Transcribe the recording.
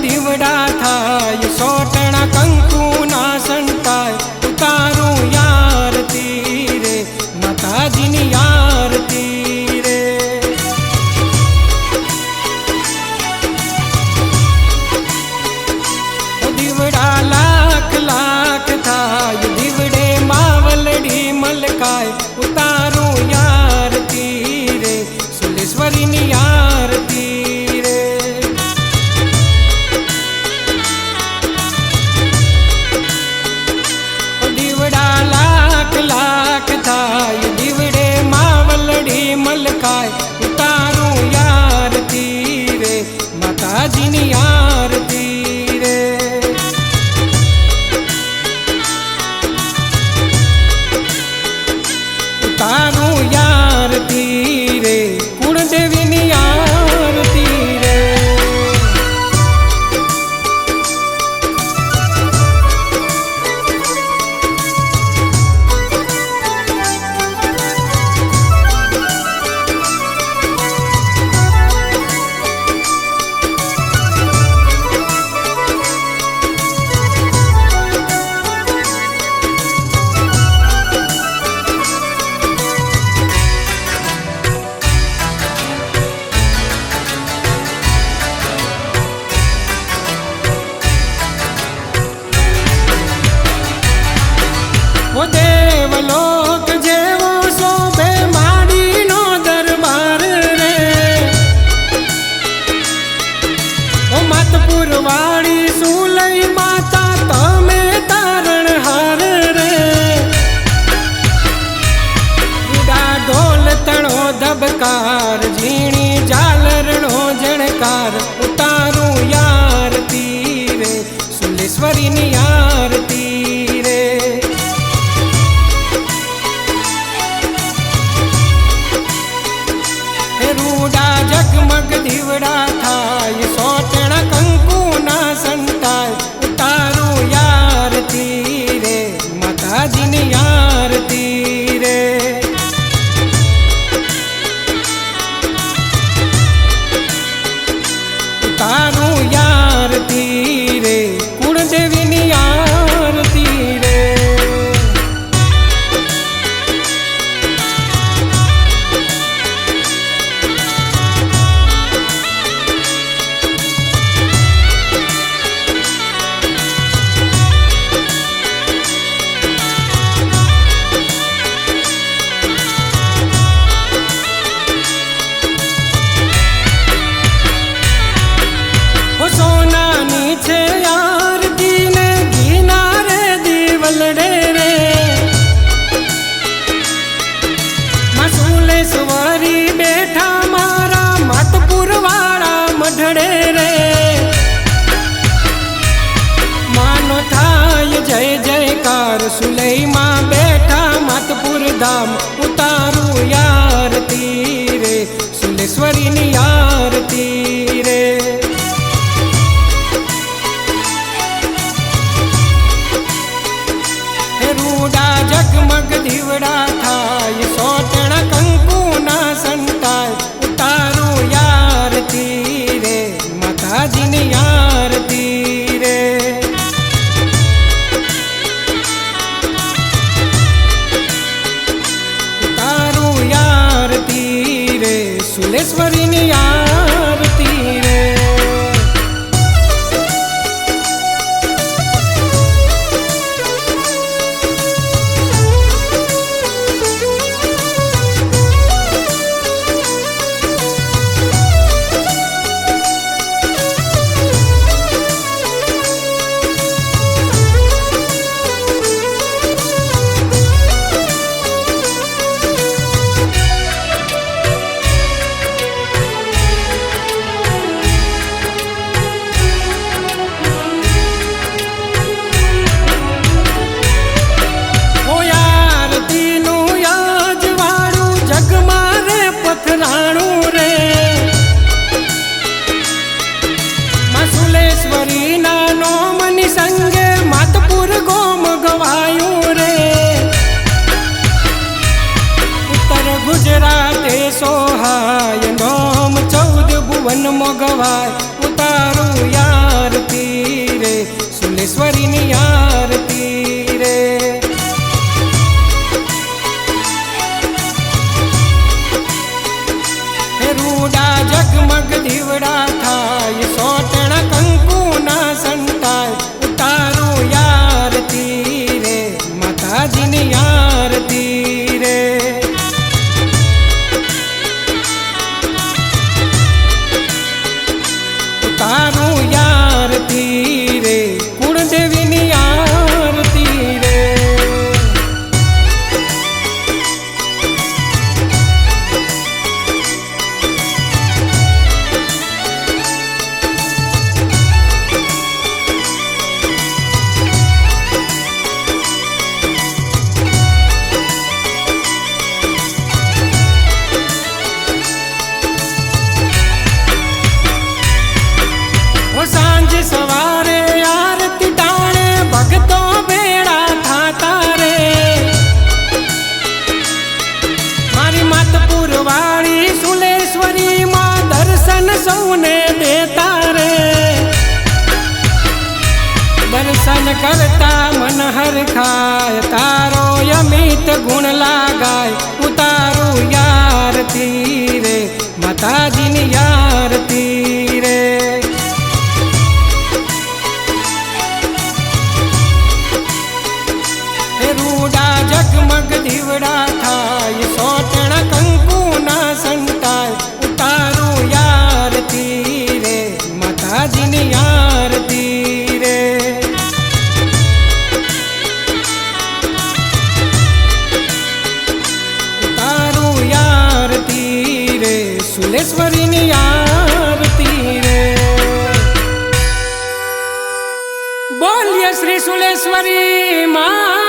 દીવડા થાય, સોટણા કંકુ ના સંતાય, ઉતારું યારતી રે, માતાજીની યારતી રે. દીવડા લાખ લાખ થાય, દીવડે માવલડી મલકાય, ઉતારું યારતી રે, સુલેશ્વરીની યારતી રે. દીવડા લાખ લાખ થાય, દીવડે માવલડી મલકાય, ઉતારું યારતી રે, માતાજીની યારતી રે. ઉતારું યારતી રે, કુળદેવીની યારતી રે. ઓ દેવલોક જેવો શોભે માડીનો દરબાર રે, ઓ માતપુર વાળી સુલઈ માતા તમે તારણહાર રે. રૂડા ઢોલ તણો ધબકાર, ઝીણી ઝાલરણો જણકાર, ઉતારું યારતી રે, સુલેશ્વરીની યારતી રે. રૂડા જગમગ દીવડા થાય, સોટણા કંકુ ના સંતાય, ઉતારું યારતી રે, માતાજીની યારતી રે. ઉતારું યારતી રે, કુળદેવીની યારતી રે. સોનાની છે યારતી ને ઘીના રે દીવલડે રે, માં સુલેશ્વરી બેઠા મારા માતપુર વાળા મઢડે રે. માનો થાય જય જયકાર, સુલઈમાં બેઠા માતપુર ધામ, ઉતારું યારતી રે, સુલેશ્વરીની યારતી રે. રૂડા જગમગ દીવડા થાય, સોટણા કંકુ ના સંતાય, ઉતારું યારતી રે, માતાજીની યારતી રે. ઉતારું યારતી રે, સુલેશ્વરીની યારતી રે. સોહાય નોમ 14 ભુવન મોગવાય ઉતારું યાર આરતી રે, સુલેશ્વરીની આરતી રે. રૂડા જગમગ દીવડા થાય, સોટણા કંકુના સંતાય, ઉતારું આરતી રે, માતાજીની આરતી રે. ઉતારું આરતી રે, કુળદેવીની આરતી રે. સાંજ સવારે આરતી ટાણે ભક્તો ભેળા થાતા રે, મારી માતપુર વાળી સુલેશ્વરી માં દર્શન સૌને દેતા રે. દર્શન કરતા મન હરખાય, તારો અમિત ગુણ લાગાય, ઉતારું આરતી રે, માતાજીની આરતી રે. રૂડા જગમગ દીવડા થાય, સોટણા કંકુના સંતાય, ઉતારું આરતી રે, માતાજીની આરતી રે. ઉતારું આરતી રે, સુલેશ્વરીની આરતી રે. બોલ્ય શ્રી સુલેશ્વરી માં